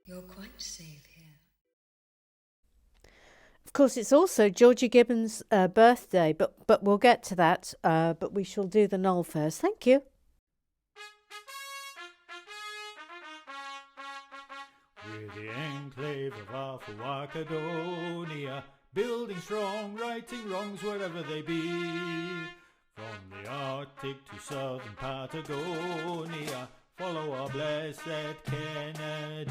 You're quite safe here. Of course, it's also Georgie Gibbon's birthday, but we'll get to that. But we shall do the Knoll first. Thank you. We're the enclave of Alpha-Wakadonia, building strong, righting wrongs wherever they be. From the Arctic to southern Patagonia, follow our blessed Kennedy.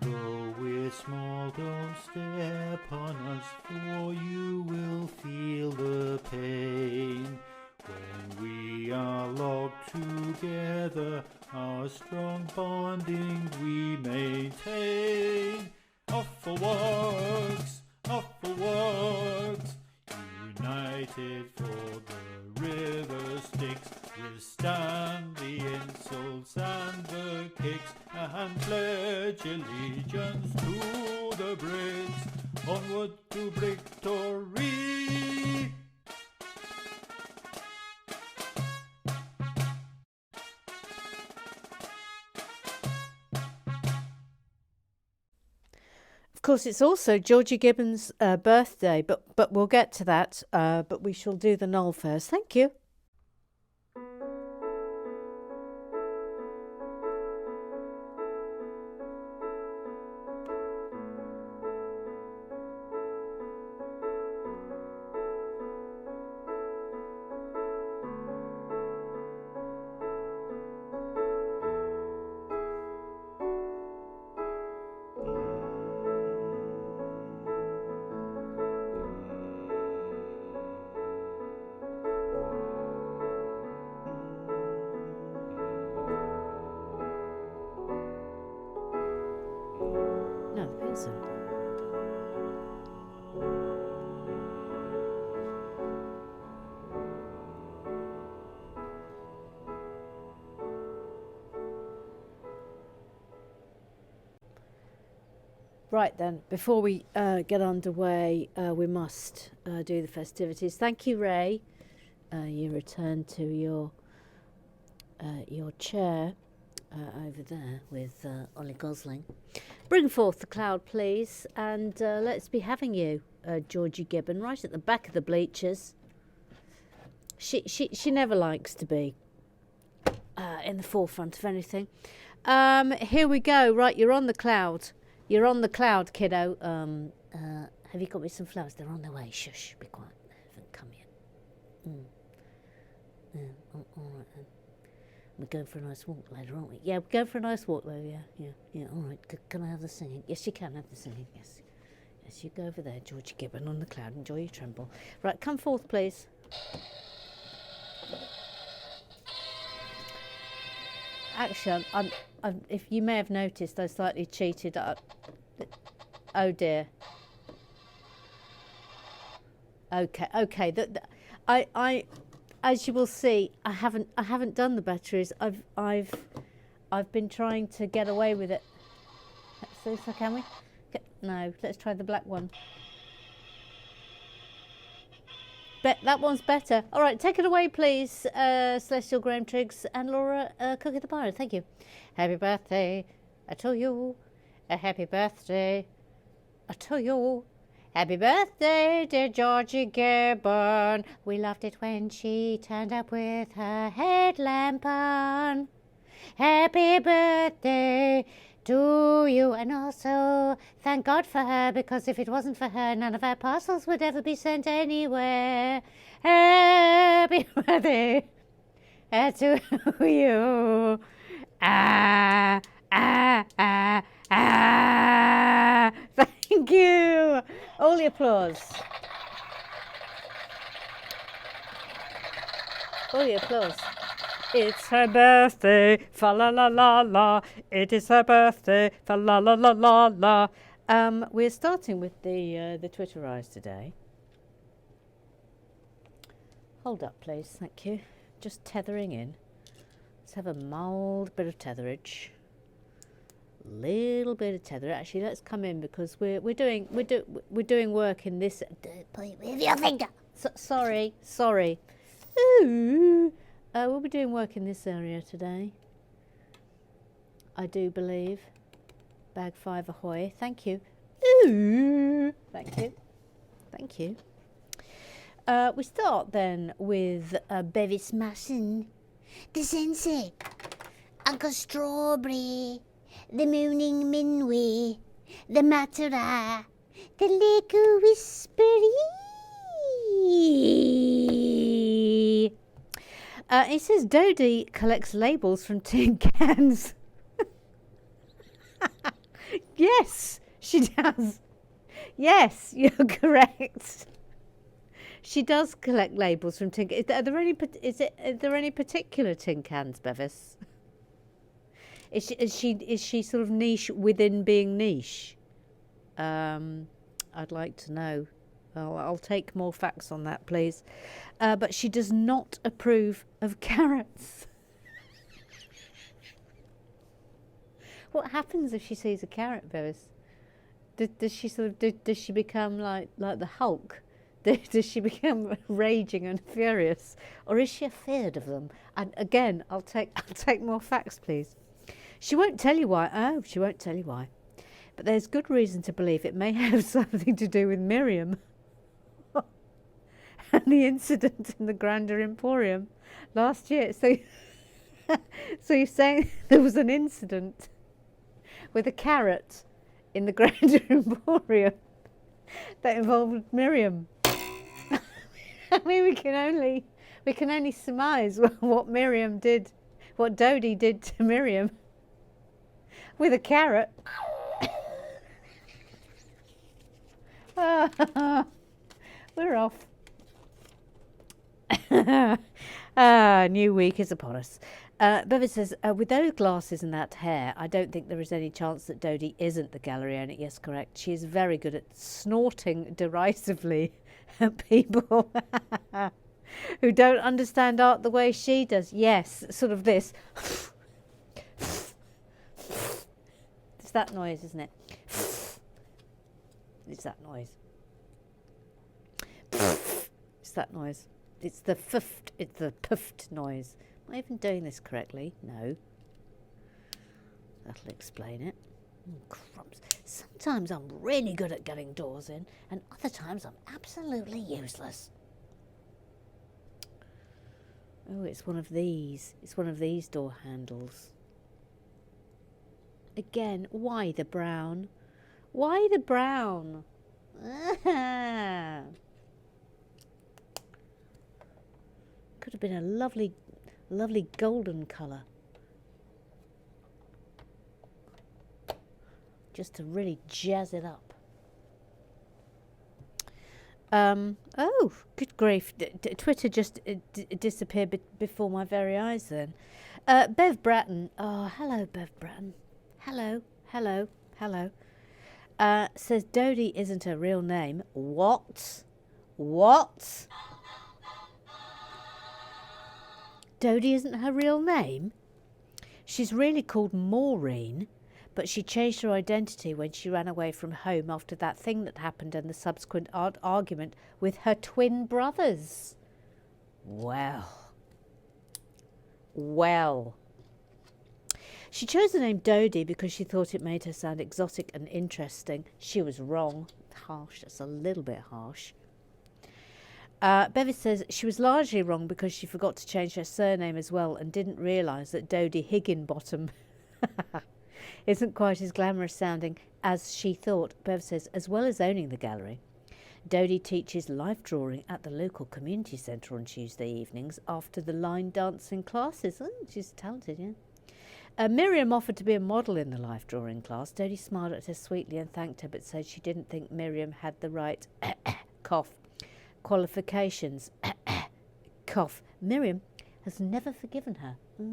Although we're small, don't step on us, for you will feel the pain. When we are locked together, our strong bonding we maintain. Off for works, united for the river Styx. We'll stand the insults and the kicks, and pledge allegiance to the Brits. Onward to victory! Of course, it's also Georgie Gibbon's birthday, but we'll get to that. But we shall do the Knoll first. Thank you. No, the pencil. Right then, before we get underway, we must do the festivities. Thank you, Ray. You return to your chair over there with Ollie Gosling. Bring forth the cloud, please, and let's be having you, Georgie Gibbon, right at the back of the bleachers. She never likes to be in the forefront of anything. Here we go. Right, you're on the cloud. You're on the cloud, kiddo. Have you got me some flowers? They're on their way. Shush, be quiet. They haven't come yet. All right then. We're going for a nice walk later, aren't we? Yeah, we're going for a nice walk though, yeah. All right, can I have the singing? Yes, you can have the singing, yes. Yes, you go over there, Georgie Gibbon, on the cloud. Enjoy your tremble. Right, come forth, please. Actually, I'm, if you may have noticed, I slightly cheated. Oh dear. Okay. I, as you will see, I haven't done the batteries. I've been trying to get away with it. So can we? No, let's try the black one. That one's better. All right, take it away, please, Celestial Graham Triggs and Laura Cookie the Pirate. Thank you. Happy birthday to you. A happy birthday to you. Happy birthday, dear Georgie Gibbon. We loved it when she turned up with her headlamp on. Happy birthday to you, and also thank God for her, because if it wasn't for her, none of our parcels would ever be sent anywhere. Happy birthday to you. Thank you. All the applause. All the applause. It's her birthday, fa la la la la. It is her birthday, fa la la la la la. We're starting with the Twitterize today. Hold up, please. Thank you. Just tethering in. Let's have a mild bit of tetherage. Little bit of tether. Actually, let's come in because we're doing work in this. Point with your finger. Sorry. Ooh. We'll be doing work in this area today. I do believe. Bag 5 ahoy. Thank you. Ooh, thank you. Thank you. We start then with Bevy smashing. The sensei. Uncle Strawberry. The mooning minway. The matera. The little whispery. It says Dodi collects labels from tin cans. Yes, she does. Yes, you're correct. She does collect labels from tin cans. Are there any particular tin cans, Bevis? Is she sort of niche within being niche? I'd like to know. I'll take more facts on that, please. But she does not approve of carrots. What happens if she sees a carrot, Bevis? Does she does she become like the Hulk? Does she become raging and furious, or is she afraid of them? And again, I'll take more facts, please. She won't tell you why. Oh, she won't tell you why. But there's good reason to believe it may have something to do with Miriam and the incident in the Grander Emporium last year. So you're saying there was an incident with a carrot in the Grander Emporium that involved Miriam? I mean, we can only surmise what Miriam did, what Dodi did to Miriam with a carrot. We're off. New week is upon us. Bevis says, with those glasses and that hair, I don't think there is any chance that Dodi isn't the gallery owner. Yes, correct. She is very good at snorting derisively at people who don't understand art the way she does. Yes, sort of this. It's that noise, isn't it? It's that noise. It's that noise. It's the puffed. It's the puffed noise. Am I even doing this correctly? No. That'll explain it. Oh, crumbs. Sometimes I'm really good at getting doors in, and other times I'm absolutely useless. Oh, it's one of these. It's one of these door handles. Again, why the brown? Why the brown? Could have been a lovely golden colour. Just to really jazz it up. Oh, good grief. Twitter just disappeared before my very eyes then. Bev Bratton. Oh, hello, Bev Bratton. Hello. Says Dodi isn't her real name. What? Dodi isn't her real name? She's really called Maureen, but she changed her identity when she ran away from home after that thing that happened and the subsequent argument with her twin brothers. Well. She chose the name Dodi because she thought it made her sound exotic and interesting. She was wrong. Harsh, that's a little bit harsh. Bevis says she was largely wrong because she forgot to change her surname as well and didn't realise that Dodi Higginbottom isn't quite as glamorous sounding as she thought. Bev says, as well as owning the gallery, Dodi teaches life drawing at the local community centre on Tuesday evenings after the line dancing classes. Oh, she's talented, yeah. Miriam offered to be a model in the life drawing class. Dodi smiled at her sweetly and thanked her, but said she didn't think Miriam had the right cough qualifications. Cough. Miriam has never forgiven her. Do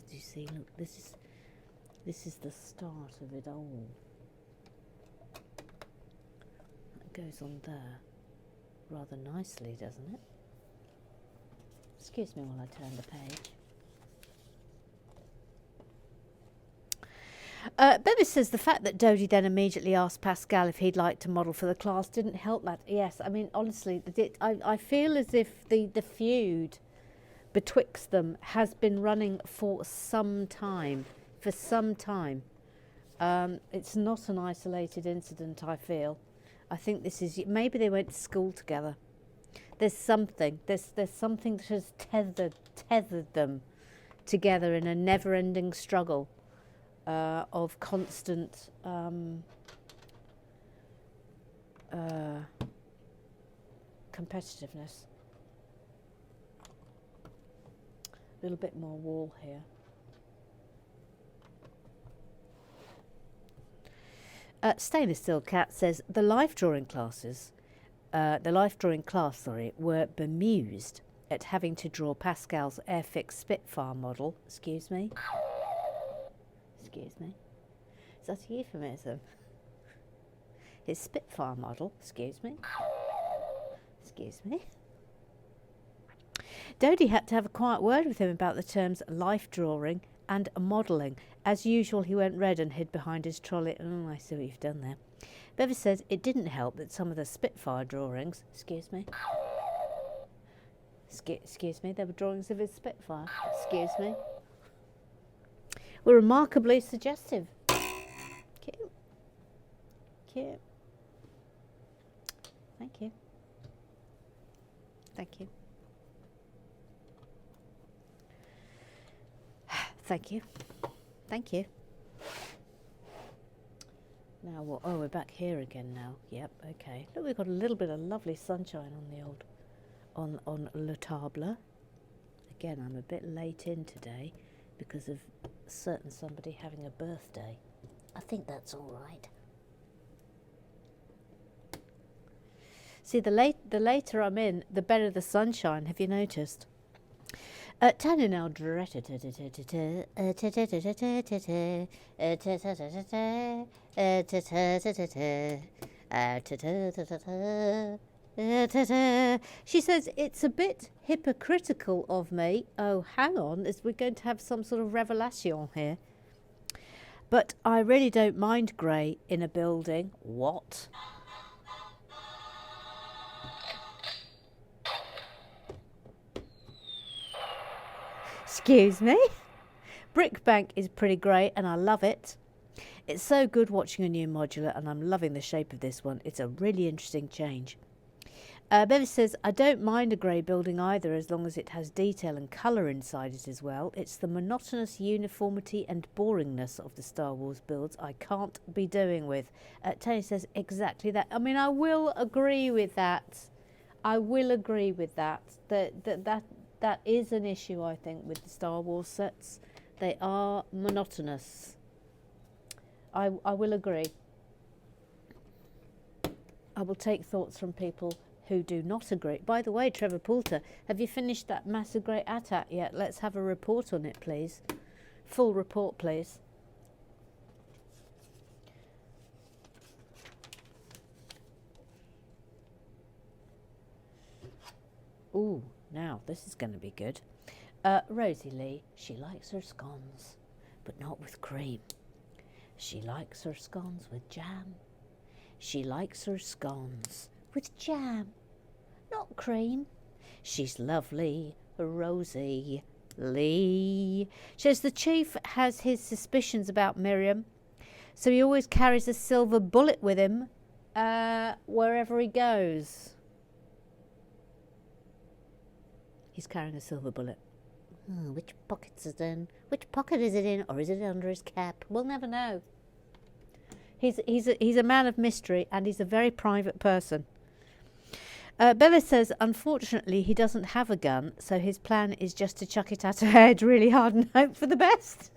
you see? Look, this is the start of it all. That goes on there rather nicely, doesn't it? Excuse me while I turn the page. Bevis says the fact that Dodi then immediately asked Pascal if he'd like to model for the class didn't help that. Yes, I mean, honestly, I feel as if the feud betwixt them has been running for some time. for some time. It's not an isolated incident, I feel. I think this is, maybe they went to school together. There's something that has tethered them together in a never-ending struggle of constant competitiveness. A little bit more wall here. Stainless Steel Cat says the life drawing class, were bemused at having to draw Pascal's Airfix Spitfire model. Excuse me? Excuse me? Is that a euphemism? His Spitfire model. Excuse me? Excuse me? Dodi had to have a quiet word with him about the terms life drawing and modelling. As usual, he went red and hid behind his trolley. Oh, I see what you've done there. Bevis says it didn't help that some of the Spitfire drawings... Excuse me? Excuse me? There were drawings of his Spitfire. Excuse me? Were remarkably suggestive. Cute. Cute. Thank you. Thank you. Thank you. Thank you. Now what? Oh, we're back here again now. Yep, okay. Look, we've got a little bit of lovely sunshine on the old, on Le Table. Again, I'm a bit late in today because of somebody having a birthday. I think that's all right. See, the later I'm in, the better the sunshine. Have you noticed? Tanya now she says it's a bit hypocritical of me. Oh, hang on, we're going to have some sort of revelation here. But I really don't mind grey in a building. What? Excuse me? Brickbank is pretty great and I love it. It's so good watching a new modular and I'm loving the shape of this one. It's a really interesting change. Bevis says, I don't mind a grey building either as long as it has detail and colour inside it as well. It's the monotonous uniformity and boringness of the Star Wars builds I can't be doing with. Tony says exactly that. I mean, I will agree with that. I will agree with that. That is an issue, I think, with the Star Wars sets. They are monotonous. I will agree. I will take thoughts from people who do not agree. By the way, Trevor Poulter, have you finished that massive great AT-AT yet? Let's have a report on it, please. Full report, please. Ooh. Now, this is going to be good. Rosie Lee, she likes her scones, but not with cream. She likes her scones with jam. She likes her scones with jam, not cream. She's lovely, Rosie Lee. She says the chief has his suspicions about Miriam, so he always carries a silver bullet with him wherever he goes. He's carrying a silver bullet. Which pocket's it in? Which pocket is it in? Or is it under his cap? We'll never know. He's a man of mystery and he's a very private person. Bella says, unfortunately, he doesn't have a gun, so his plan is just to chuck it at her head really hard and hope for the best.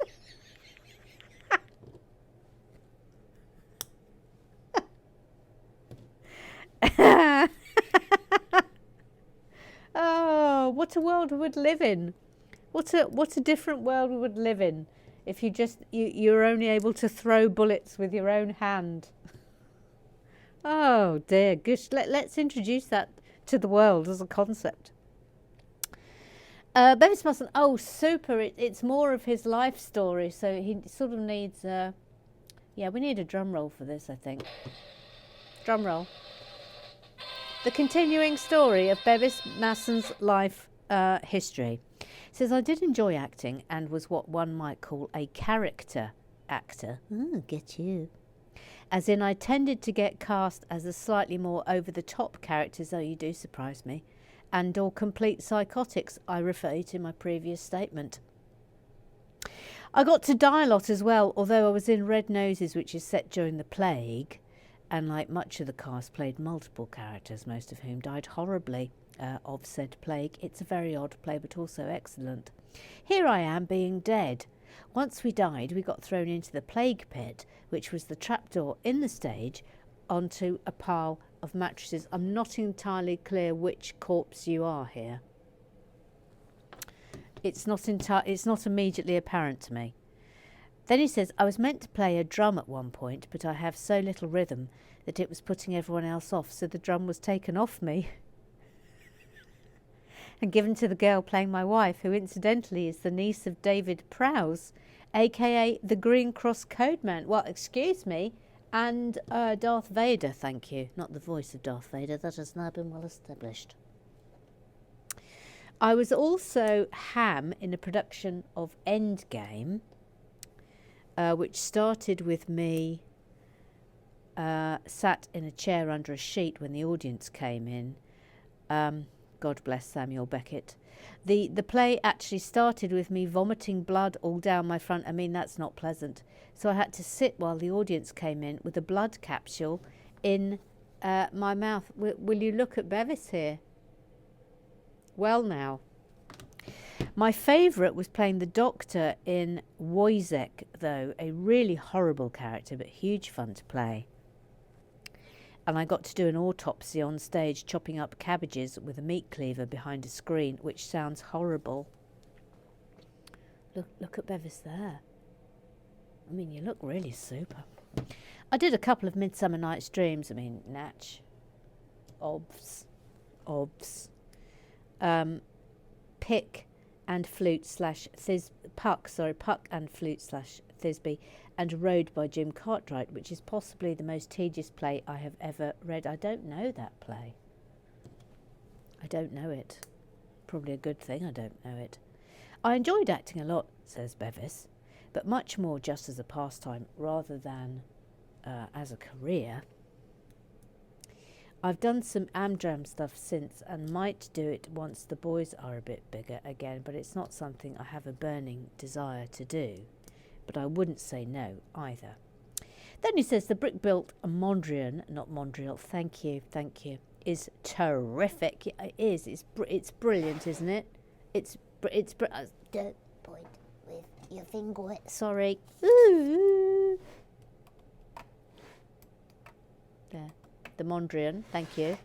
Oh, what a world we would live in. What a different world we would live in if you're only able to throw bullets with your own hand. Oh dear, gosh, let's introduce that to the world as a concept. Bevis Musson, oh super, it's more of his life story, so he sort of needs, yeah, we need a drum roll for this, I think. Drum roll. The continuing story of Bevis Masson's life history. Says, I did enjoy acting and was what one might call a character actor. Get you. As in, I tended to get cast as a slightly more over-the-top characters, though you do surprise me, and or complete psychotics, I refer to my previous statement. I got to die a lot as well, although I was in Red Noses, which is set during the plague, and like much of the cast played multiple characters, most of whom died horribly of said plague. It's a very odd play, but also excellent. Here I am being dead. Once we died, we got thrown into the plague pit, which was the trapdoor in the stage, onto a pile of mattresses. I'm not entirely clear which corpse you are here. It's not immediately apparent to me. Then he says, I was meant to play a drum at one point, but I have so little rhythm that it was putting everyone else off, so the drum was taken off me and given to the girl playing my wife, who incidentally is the niece of David Prowse, a.k.a. the Green Cross Codeman. Well, excuse me, and Darth Vader, thank you. Not the voice of Darth Vader, that has now been well established. I was also Ham in a production of Endgame, which started with me sat in a chair under a sheet when the audience came in. God bless Samuel Beckett. The play actually started with me vomiting blood all down my front. I mean, that's not pleasant. So I had to sit while the audience came in with a blood capsule in my mouth. Will you look at Bevis here? Well now. My favourite was playing the Doctor in Wojciech, though. A really horrible character, but huge fun to play. And I got to do an autopsy on stage, chopping up cabbages with a meat cleaver behind a screen, which sounds horrible. Look at Bevis there. I mean, you look really super. I did a couple of Midsummer Night's Dreams. I mean, Natch. Obs. Pick and flute slash Puck and flute slash Thisbe, and Road by Jim Cartwright, which is possibly the most tedious play I have ever read. I don't know that play. I don't know it. Probably a good thing I don't know it. I enjoyed acting a lot, says Bevis, but much more just as a pastime rather than as a career. I've done some Amdram stuff since and might do it once the boys are a bit bigger again, but it's not something I have a burning desire to do. But I wouldn't say no either. Then he says the brick-built Mondrian, not Montreal, thank you, is terrific. It is. It's brilliant, isn't it? Don't point with your finger. Sorry. Ooh. There. The Mondrian. Thank you.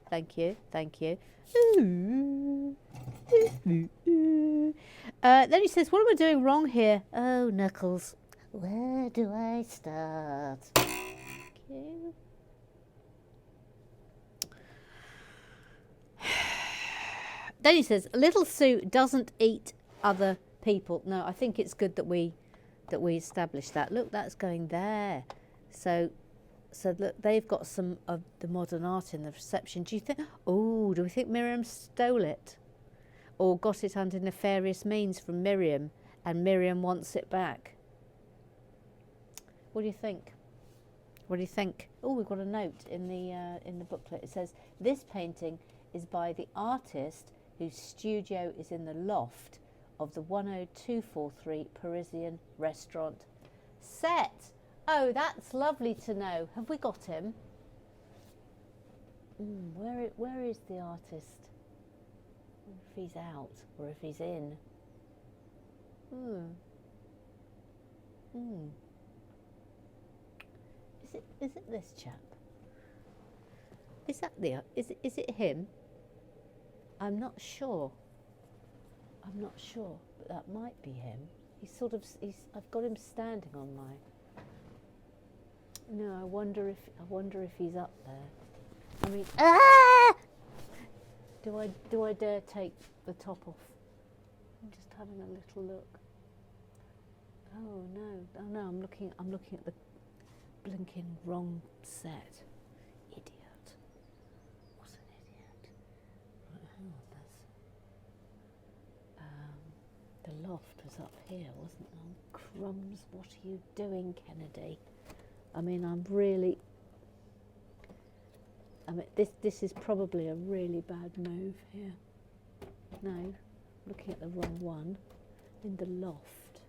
Ooh. Then he says, what am I doing wrong here? Oh, Knuckles. Where do I start? Thank you. Then he says, Little Sue doesn't eat other people. No, I think it's good that we establish that. Look, that's going there. So look, they've got some of the modern art in the reception. Do we think Miriam stole it? Or got it under nefarious means from Miriam, and Miriam wants it back? What do you think? Oh, we've got a note in the booklet. It says, this painting is by the artist whose studio is in the loft of the 10243 Parisian restaurant set. Oh, that's lovely to know. Have we got him? Where is the artist? If he's out or if he's in. Is it this chap? Is it him? I'm not sure, but that might be him. I've got him standing on my. No, I wonder if he's up there. I mean, do I dare take the top off? I'm just having a little look. Oh no! I'm looking at the blinking wrong set. Idiot! What an idiot! Right, hang on, the loft was up here, wasn't it? Oh, crumbs, what are you doing, Kennedy? I mean, this is probably a really bad move here. No, looking at the wrong one. In the loft.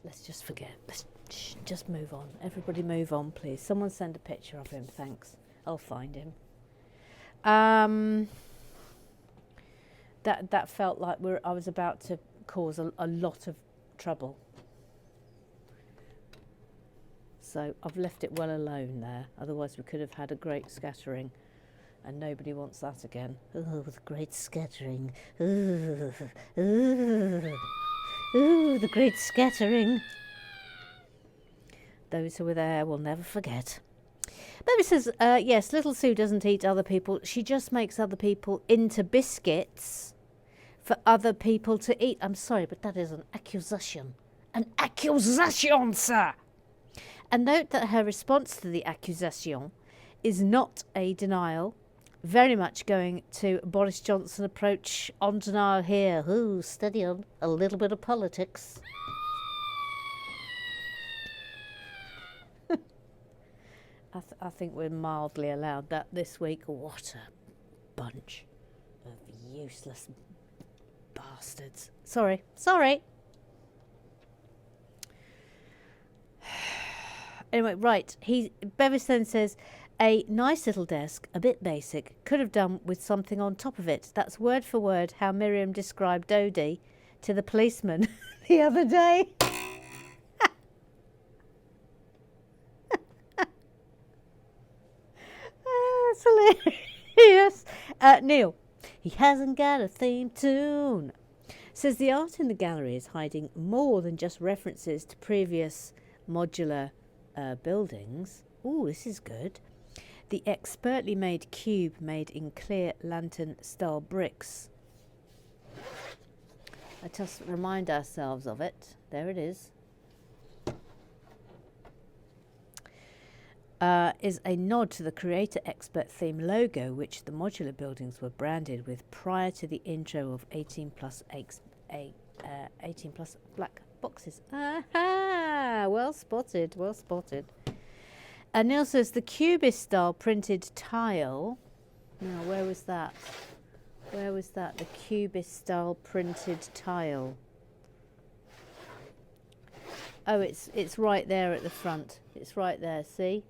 Let's just forget. Let's just move on. Everybody move on, please. Someone send a picture of him, thanks. I'll find him. That felt like I was about to cause a lot of trouble. So I've left it well alone there. Otherwise we could have had a great scattering. And nobody wants that again. Oh, the great scattering. Ooh, ooh, ooh, the great scattering. Those who were there will never forget. Baby says, yes, little Sue doesn't eat other people. She just makes other people into biscuits for other people to eat. I'm sorry, but that is an accusation. An accusation, sir! And note that her response to the accusation is not a denial. Very much going to Boris Johnson approach on denial here. Ooh, steady on. A little bit of politics. I think we're mildly allowed that this week. What a bunch of useless bastards. Sorry. Anyway, right. Bevis then says, a nice little desk, a bit basic, could have done with something on top of it. That's word for word how Miriam described Dodi to the policeman the other day. That's hilarious. Neil, he hasn't got a theme tune. Says the art in the gallery is hiding more than just references to previous modular buildings. Ooh, this is good. The expertly made cube made in clear lantern-style bricks. Let us remind ourselves of it. There it is. Is a nod to the Creator Expert theme logo, which the modular buildings were branded with prior to the intro of 18 plus black boxes. Aha! Well spotted, well spotted. Neil says the cubist style printed tile. Now, where was that? Where was that? The cubist style printed tile. Oh, it's right there at the front. It's right there. See,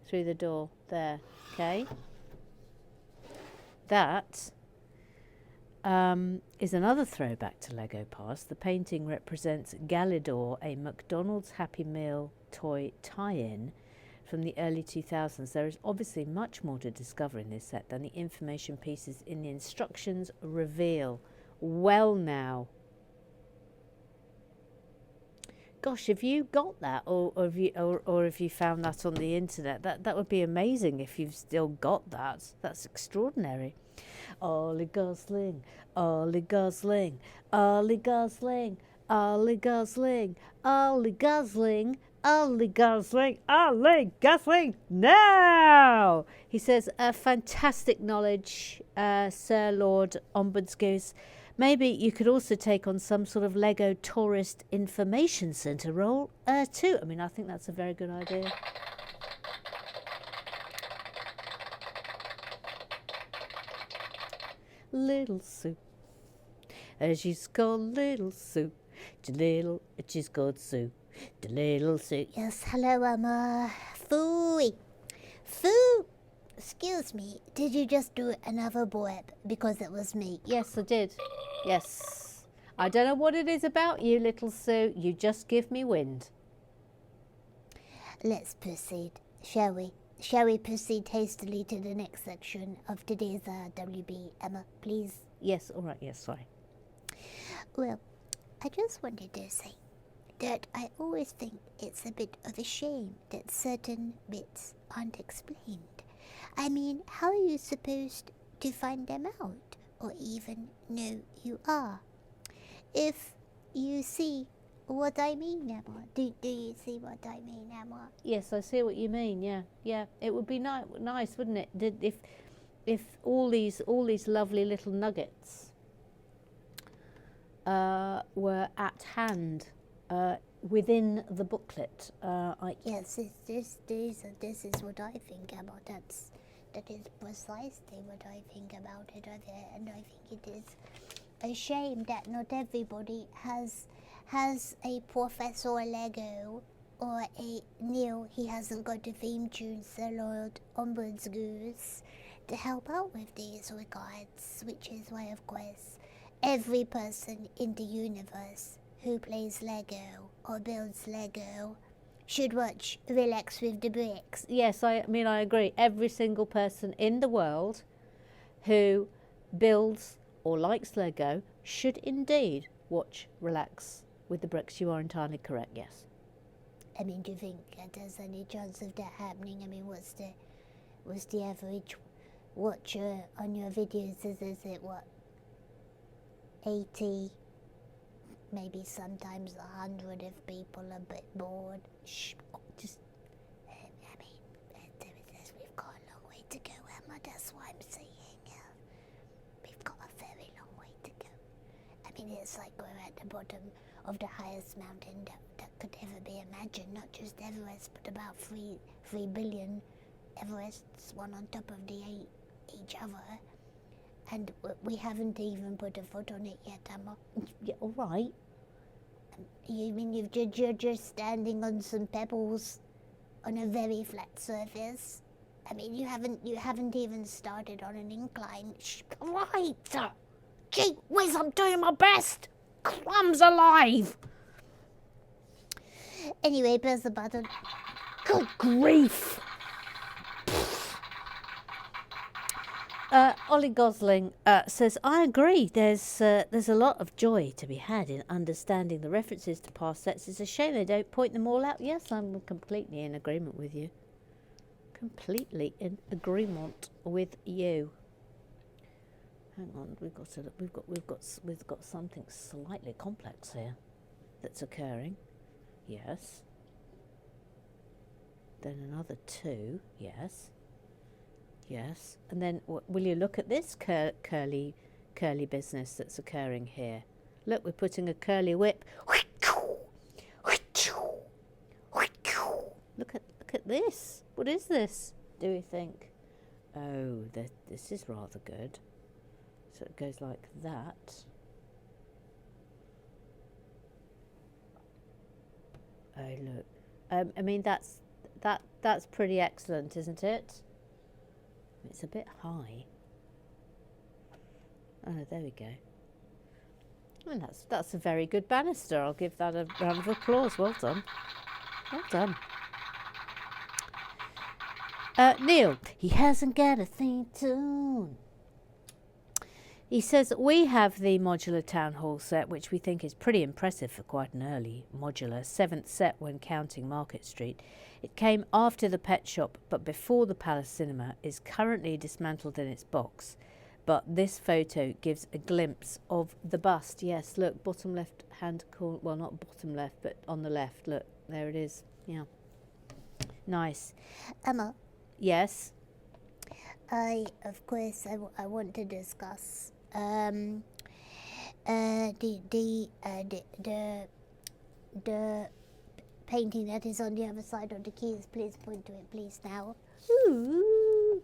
through the door there. Okay. That is another throwback to Lego Past. The painting represents Galidor, a McDonald's Happy Meal toy tie-in from the early 2000s. There is obviously much more to discover in this set than the information pieces in the instructions reveal. Well now. Gosh, have you got that, or have you found that on the internet? That would be amazing if you've still got that. That's extraordinary. Ollie Gosling, Ollie Gosling, Ollie Gosling, Ollie Gosling, Ollie Gosling, Ollie Gosling, Ollie Gosling now! He says, fantastic knowledge, Sir Lord Ombudsgoose. Maybe you could also take on some sort of Lego Tourist Information Centre role too. I mean, I think that's a very good idea. Little Sue. She's called Little Sue. She's called Sue. The little Sue. Yes, hello, Emma. Fooey. Foo. Excuse me, did you just do another blip because it was me? Yes, I did. Yes. I don't know what it is about you, little Sue. You just give me wind. Let's proceed, shall we? Shall we proceed hastily to the next section of today's WB, Emma, please? Yes, all right, yes, sorry. Well, I just wanted to say that I always think it's a bit of a shame that certain bits aren't explained. I mean, how are you supposed to find them out, or even know you are? If you see what I mean, Emma? Do you see what I mean, Emma? Yes, I see what you mean. Yeah, yeah. It would be nice, wouldn't it? If all these lovely little nuggets were at hand within the booklet. Yes, this is what I think about. That is precisely what I think about it, and I think it is a shame that not everybody has a Professor Lego or a Neil. He hasn't got a theme tune, Sir Lord Ombuds Goose, to help out with these regards, which is why, of course, every person in the universe who plays Lego or builds Lego should watch Relax with the Bricks. Yes, I mean, I agree. Every single person in the world who builds or likes Lego should indeed watch Relax with the Bricks. You are entirely correct, yes. I mean, do you think that there's any chance of that happening? I mean, what's the average watcher on your videos? Is it what, 80? Maybe sometimes 100 if people are a bit bored. Shh, just, I mean, we've got a long way to go, Emma. That's what I'm saying. We've got a very long way to go. I mean, it's like we're at the bottom of the highest mountain that could ever be imagined. Not just Everest, but about 3 billion Everests, one on top of each other. And we haven't even put a foot on it yet, Emma. Yeah, all right. You mean you're just standing on some pebbles on a very flat surface? I mean, you haven't even started on an incline. Right! Gee whiz, I'm doing my best! Crumbs alive! Anyway, press the button. Good grief! Ollie Gosling says, I agree. There's a lot of joy to be had in understanding the references to past sets. It's a shame they don't point them all out. Yes, I'm completely in agreement with you. Completely in agreement with you. Hang on, we've got something slightly complex here that's occurring. Yes. Then another 2. Yes. Yes, and then will you look at this curly business that's occurring here? Look, we're putting a curly whip. Look at this. What is this? Do we think? Oh, this is rather good. So it goes like that. Oh look. I mean that's pretty excellent, isn't it? It's a bit high. Oh, there we go. And that's a very good banister. I'll give that a round of applause. Well done. Well done. Neil, he hasn't got a theme tune. He says, we have the modular town hall set, which we think is pretty impressive for quite an early modular, 7th set when counting Market Street. It came after the pet shop, but before the Palace Cinema, is currently dismantled in its box. But this photo gives a glimpse of the bust. Yes, look, bottom left hand corner. Well, not bottom left, but on the left. Look, there it is. Yeah. Nice. Emma. Yes? Of course, I want to discuss the painting that is on the other side of the keys. Please point to it, please, now. Ooh.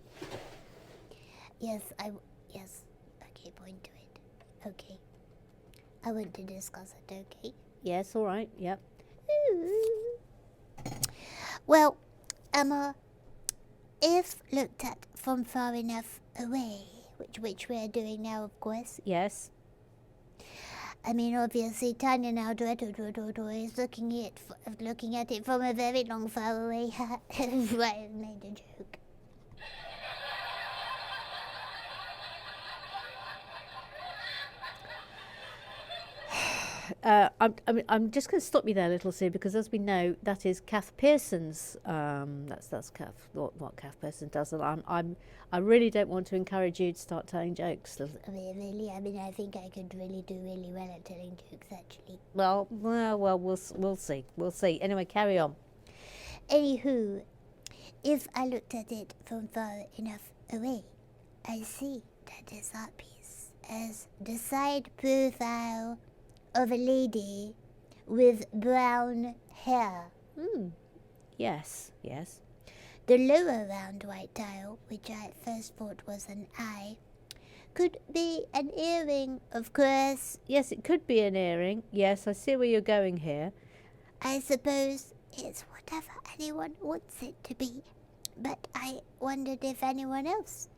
Yes. Okay, point to it. Okay. I want to discuss it, okay? Yes, all right, yep. Well, Emma, if looked at from far enough away, which we are doing now, of course. Yes. I mean, obviously, Tanya now is looking at it from a very long far away. Right, I made a joke. I'm just going to stop you there, little Sue, because as we know, that is Kath Pearson's. That's Kath. What Kath Pearson does, and I really don't want to encourage you to start telling jokes. Really, I think I could really do really well at telling jokes, actually. Well, we'll see. We'll see. Anyway, carry on. Anywho, if I looked at it from far enough away, I see that this art piece as the side profile of a lady with brown hair. Yes. The lower round white tile, which I at first thought was an eye, could be an earring, of course. Yes, it could be an earring. Yes, I see where you're going here. I suppose it's whatever anyone wants it to be, but I wondered if anyone else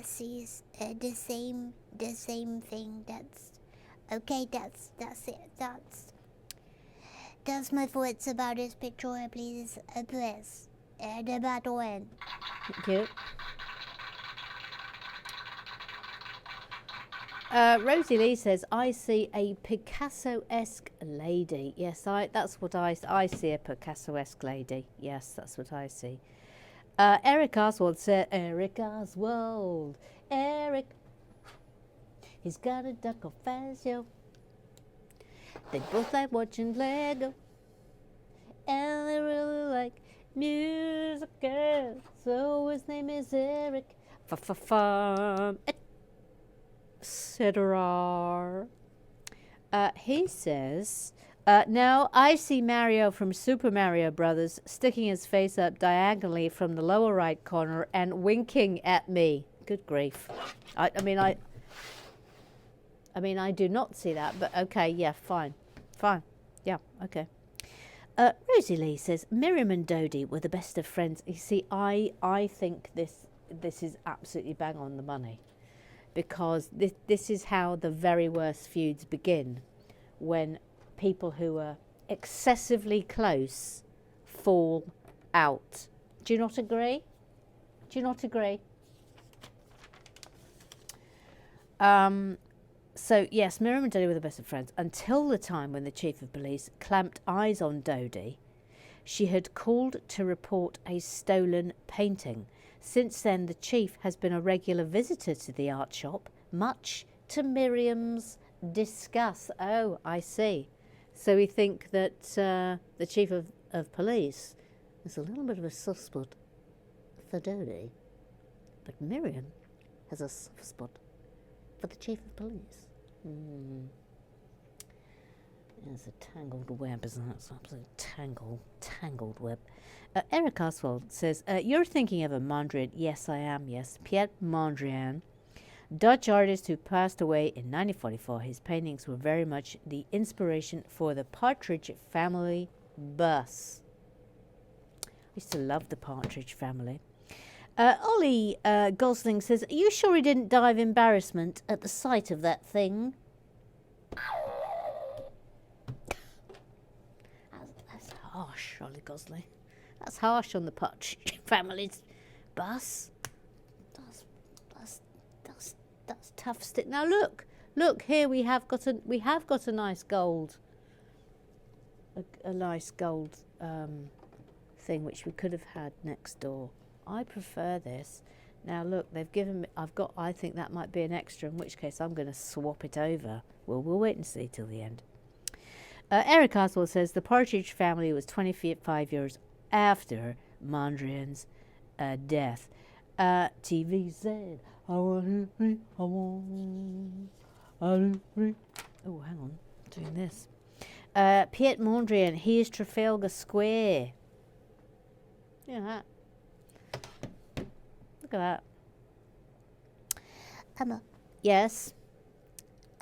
sees the same thing. That's okay. That's it. That's my thoughts about this picture. Please press the button. Thank you. Rosie Lee says, I see a Picasso-esque lady. Yes, that's what I see, a Picasso-esque lady. Yes, that's what I see. Eric Oswald said, Eric, he's got a duck of fascio. They both like watching Lego, and they really like music, so his name is Eric, etc. He says, now I see Mario from Super Mario Brothers sticking his face up diagonally from the lower right corner and winking at me. Good grief. I mean, I do not see that, but okay, yeah, fine. Yeah, okay. Rosie Lee says, Miriam and Dodi were the best of friends. You see, I think this is absolutely bang on the money, because this is how the very worst feuds begin, when people who are excessively close fall out. Do you not agree? So, yes, Miriam and Dodi were the best of friends until the time when the chief of police clamped eyes on Dodi. She had called to report a stolen painting. Since then, the chief has been a regular visitor to the art shop, much to Miriam's disgust. Oh, I see. So we think that the chief of police is a little bit of a soft spot for Dodi, but Miriam has a soft spot for the chief of police. It's a tangled web, isn't it? It's an absolute tangled web. Eric Oswald says, you're thinking of a Mondrian. Yes, I am, yes. Piet Mondrian, Dutch artist who passed away in 1944. His paintings were very much the inspiration for the Partridge Family bus. I used to love the Partridge Family. Ollie Gosling says, are you sure he didn't die of embarrassment at the sight of that thing? That's harsh, Ollie Gosling. That's harsh on the Partridge Family's bus. That's tough stick. Now look here, we have got a nice gold, a nice gold thing which we could have had next door. I prefer this. Now look, they've given me, I think that might be an extra, in which case I'm going to swap it over. Well, we'll wait and see till the end. Eric Oswald says the Partridge Family was 25 years after Mondrian's death. TV said, I want to oh, hang on, doing this. Piet Mondrian, he is Trafalgar Square. Yeah. Look at that. Emma. Yes?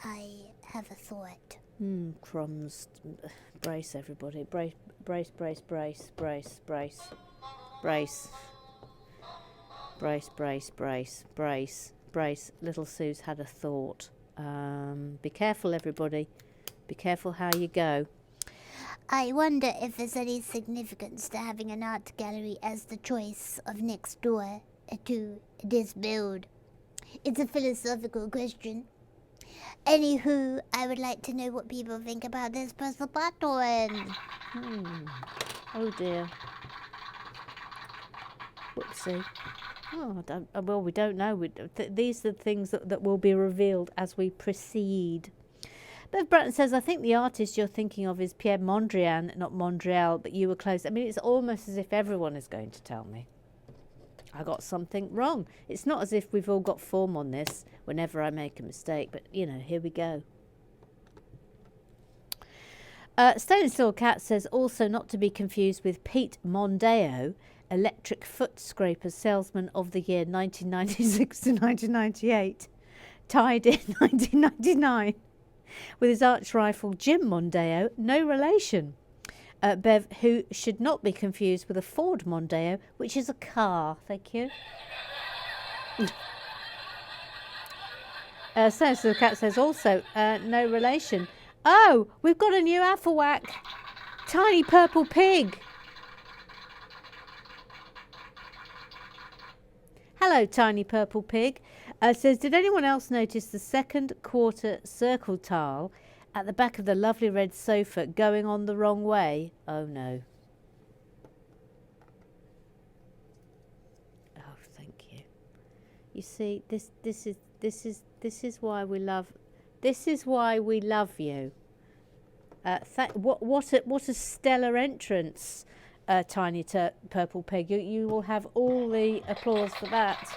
I have a thought. Crumbs. Brace, everybody. Brace. Little Sue's had a thought. Be careful, everybody. Be careful how you go. I wonder if there's any significance to having an art gallery as the choice of next door to this build. It's a philosophical question. Anywho, I would like to know what people think about this. Press the button. Oh dear. Whoopsie. Well, we don't know. These are the things that will be revealed as we proceed. Bev Bratton says, I think the artist you're thinking of is Pierre Mondrian, not Montreal, but you were close. I mean, it's almost as if everyone is going to tell me I got something wrong. It's not as if we've all got form on this whenever I make a mistake, but, you know, here we go. Stone Still Cat says, also not to be confused with Pete Mondeo, Electric Foot Scraper Salesman of the Year 1996 to 1998, tied in 1999, with his arch rival Jim Mondeo, no relation. Bev, who should not be confused with a Ford Mondeo, which is a car. Thank you. Stone Still Cat says also, no relation. Oh, we've got a new Afflewack. Tiny Purple Pig. Hello, Tiny Purple Pig. Says, did anyone else notice the second quarter circle tile at the back of the lovely red sofa going on the wrong way? Oh no. Oh, thank you. You see, this is why we love. This is why we love you. What a stellar entrance, Tiny Purple Pig. You will have all the applause for that.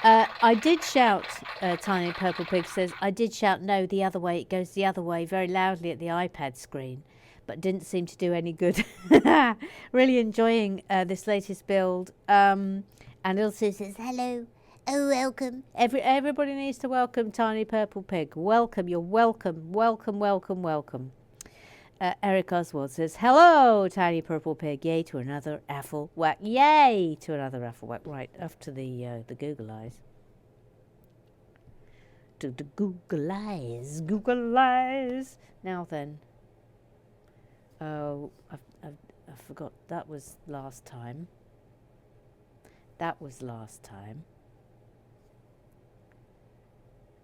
I did shout, Tiny Purple Pig says, I did shout no the other way, it goes the other way, very loudly at the iPad screen, but didn't seem to do any good. Really enjoying this latest build. And also says, hello. Oh, welcome. Everybody needs to welcome Tiny Purple Pig. Welcome, you're welcome, welcome, welcome, welcome. Eric Oswald says, hello, Tiny Purple Pig. Yay to another Afflewack. Yay to another Afflewack. Right, off to the Google eyes. To the Google eyes. Google eyes. Now then. Oh, I forgot. That was last time. That was last time.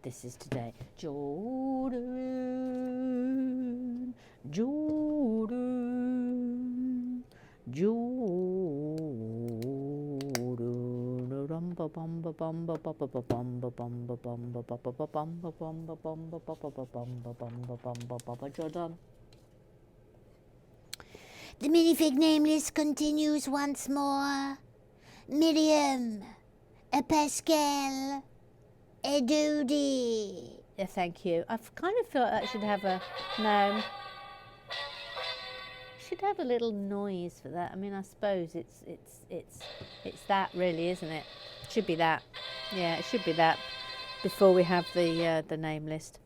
This is today. Jordan, Jordan, Jordan. The minifig name list continues once more. Miriam, a Pascal, a Dodi. Yeah, thank you. I kind of feel like that should have a no. Should have a little noise for that. I mean, I suppose it's that really, isn't it? Should be that. Yeah, it should be that before we have the name list.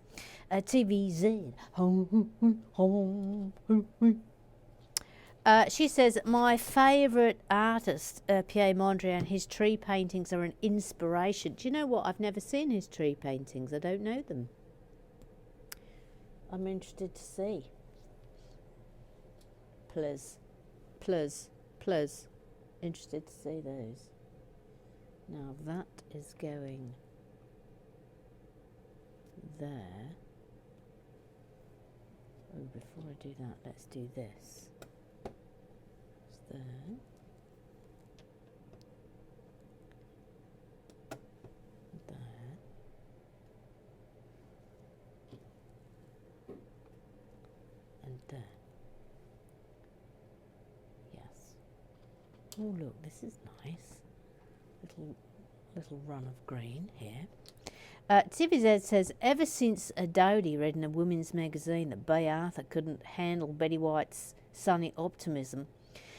TVZ. She says, my favourite artist, Pierre Mondrian, his tree paintings are an inspiration. Do you know what? I've never seen his tree paintings. I don't know them. I'm interested to see. Please. Interested to see those. Now that is going there. Oh, before I do that, let's do this. There. There. And there. Yes. Oh look, this is nice. Little run of green here. TVZ says, ever since Dodi read in a women's magazine that Bay Arthur couldn't handle Betty White's sunny optimism,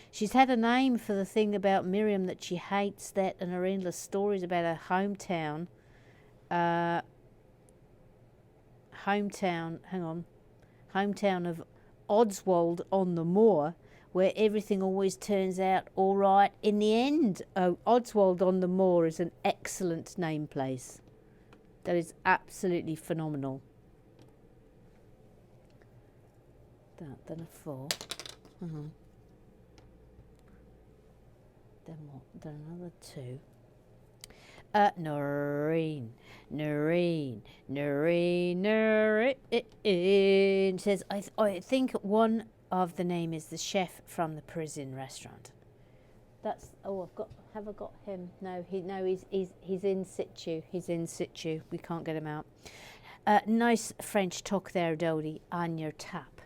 she's had a name for the thing about Miriam that she hates, that and her endless stories about her hometown. Hometown of Oswald on the Moor, where everything always turns out all right in the end. Oh, Oswald on the Moor is an excellent name place. That is absolutely phenomenal. That, then a 4. Then what? Then another 2. Noreen. Says, I think one of the name is the chef from the prison restaurant. That's, have I got him? No, he's in situ. He's in situ. We can't get him out. Nice French tuck there, Dodi, on your tap.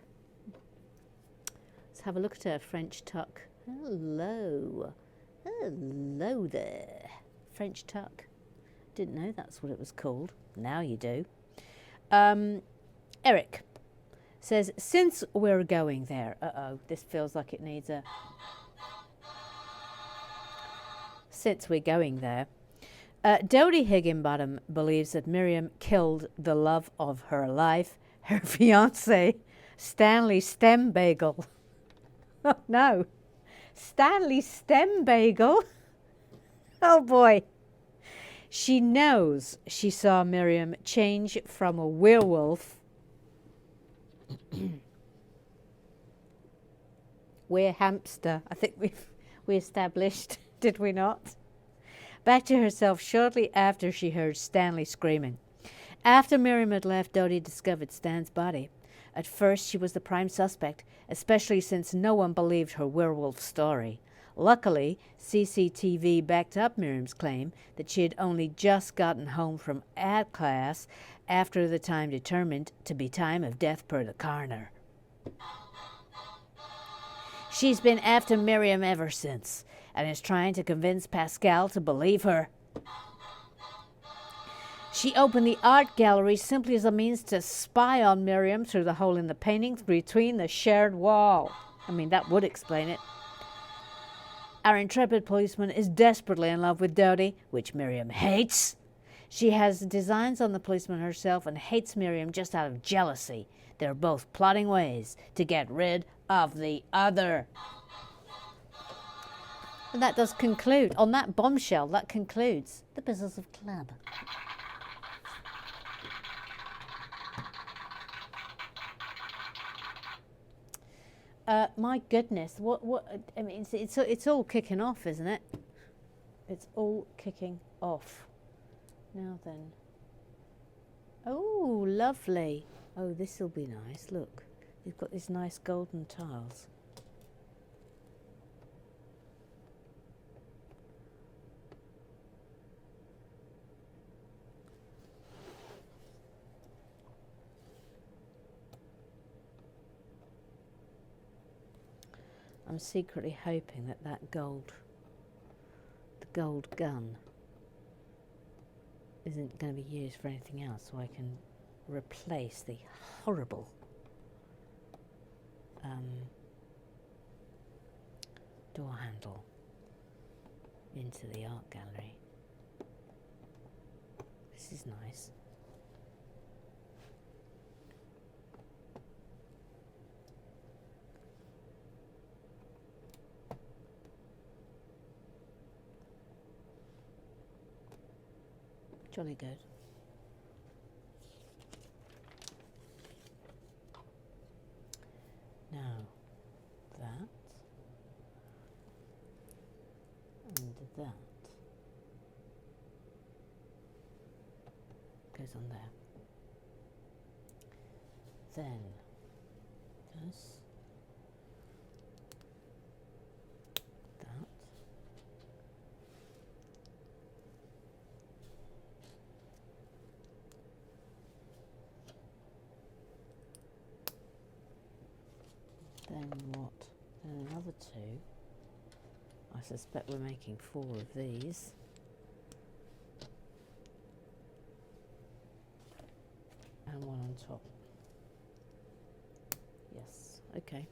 Let's have a look at her French tuck. Hello there. French tuck. Didn't know that's what it was called. Now you do. Eric says, since we're going there, this feels like it needs a. Since we're going there, Dodi Higginbottom believes that Miriam killed the love of her life, her fiance, Stanley Stembagel. Oh no, Stanley Stembagel. Oh boy. She knows she saw Miriam change from a werewolf. We're hamster. I think we established, did we not? Back to herself shortly after she heard Stanley screaming. After Miriam had left, Dodi discovered Stan's body. At first, she was the prime suspect, especially since no one believed her werewolf story. Luckily, CCTV backed up Miriam's claim that she had only just gotten home from art class after the time determined to be time of death per the coroner. She's been after Miriam ever since and is trying to convince Pascal to believe her. She opened the art gallery simply as a means to spy on Miriam through the hole in the paintings between the shared wall. I mean, that would explain it. Our intrepid policeman is desperately in love with Dodi, which Miriam hates. She has designs on the policeman herself and hates Miriam just out of jealousy. They're both plotting ways to get rid of the other. And that does conclude, on that bombshell, that concludes the business of club. My goodness, what? I mean, it's all kicking off, isn't it? It's all kicking off. Now then. Oh, lovely. Oh, this will be nice. Look, you've got these nice golden tiles. I'm secretly hoping that the gold gun, isn't going to be used for anything else, so I can replace the horrible door handle into the art gallery. This is nice. Jolly good. Now that and that goes on there. Then this, that. Then what? Then another two. I suspect we're making 4 of these. And 1 on top. Yes, okay.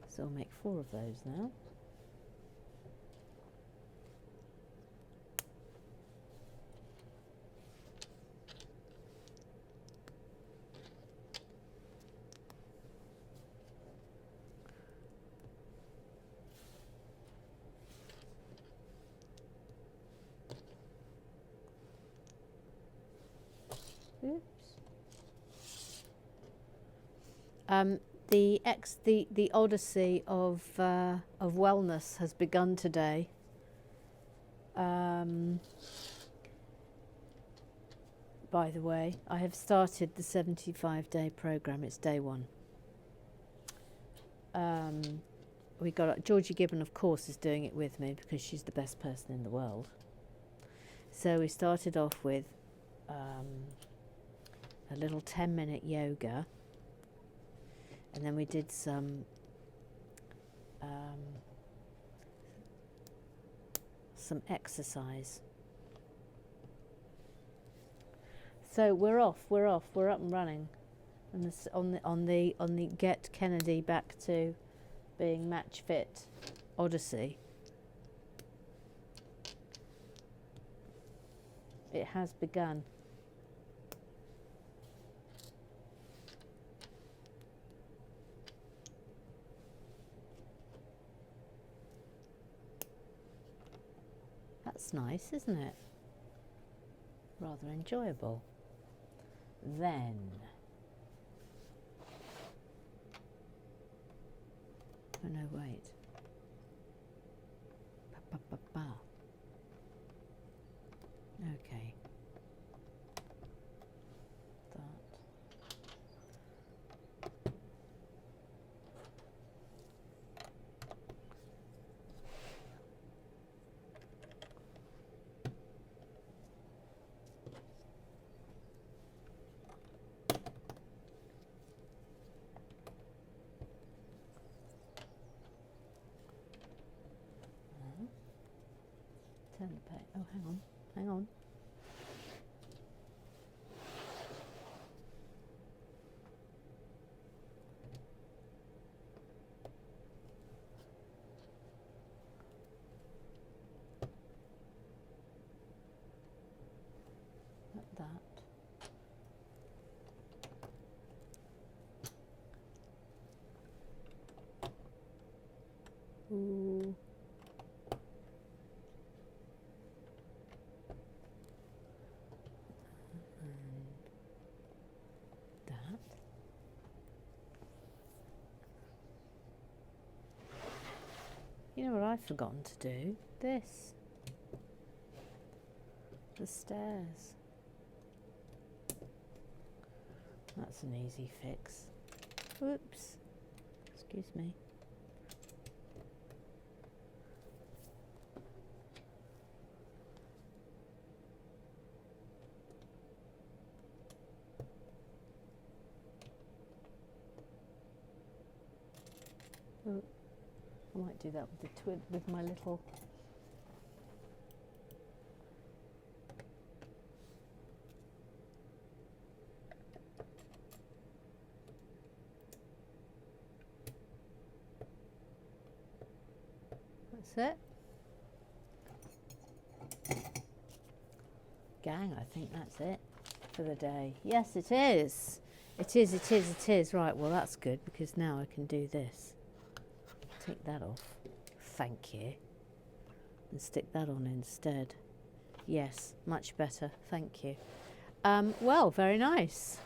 So I'll make 4 of those now. Oops. The odyssey of wellness has begun today. By the way, I have started the 75-day program. It's day 1. We got Georgie Gibbon, of course, is doing it with me because she's the best person in the world. So we started off with a little 10-minute yoga, and then we did some exercise. So we're off, we're up and running, and this, on the get Kennedy back to being match fit odyssey. It has begun. That's nice, isn't it? Rather enjoyable. Then oh no, wait. Okay. Turn the page. Oh, hang on. Like that. Ooh. You know what I've forgotten to do? This. The stairs. That's an easy fix. Whoops. Excuse me. Oh. I might do that with the with my little. That's it. Gang, I think that's it for the day. Yes, it is. It is. Right, well that's good because now I can do this. Take that off, thank you, and stick that on instead. Yes, much better, thank you. Well, very nice,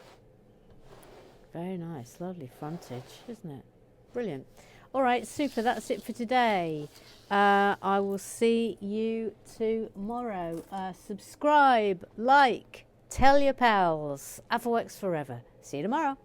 lovely frontage, isn't it? Brilliant. All right, super, that's it for today. I will see you tomorrow. Subscribe, like, tell your pals. Afterworks forever. See you tomorrow.